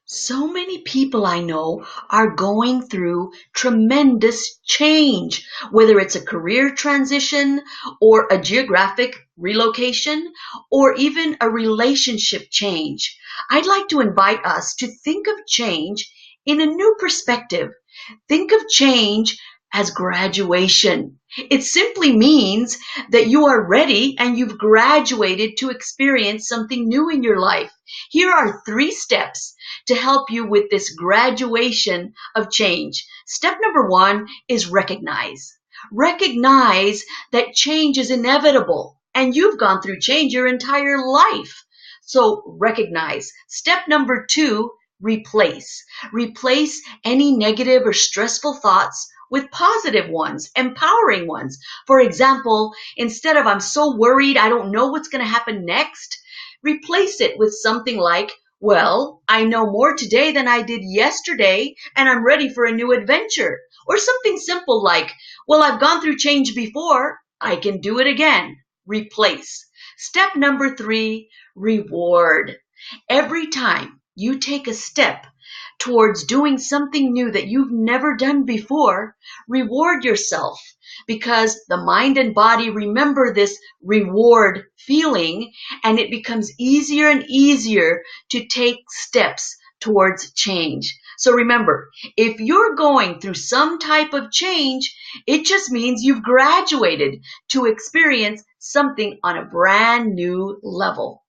So many people I know are going through tremendous change, whether it's a career transition or a geographic relocation or even a relationship change. I'd like to invite us to think of change in a new perspective. Think of change as graduation. It simply means that you are ready and you've graduated to experience something new in your life. Here are 3 steps to help you with this graduation of change. Step number 1 is recognize. Recognize that change is inevitable and you've gone through change your entire life. So recognize. Step number 2, replace. Replace any negative or stressful thoughts with positive ones, empowering ones. For example, instead of I'm so worried, I don't know what's going to happen next, replace it with something like, well, I know more today than I did yesterday, and I'm ready for a new adventure. Or something simple like, well, I've gone through change before, I can do it again. Replace. Step number 3, reward. Every time you take a step towards doing something new that you've never done before, reward yourself because the mind and body remember this reward feeling, and it becomes easier and easier to take steps towards change. So remember, if you're going through some type of change, it just means you've graduated to experience something on a brand new level.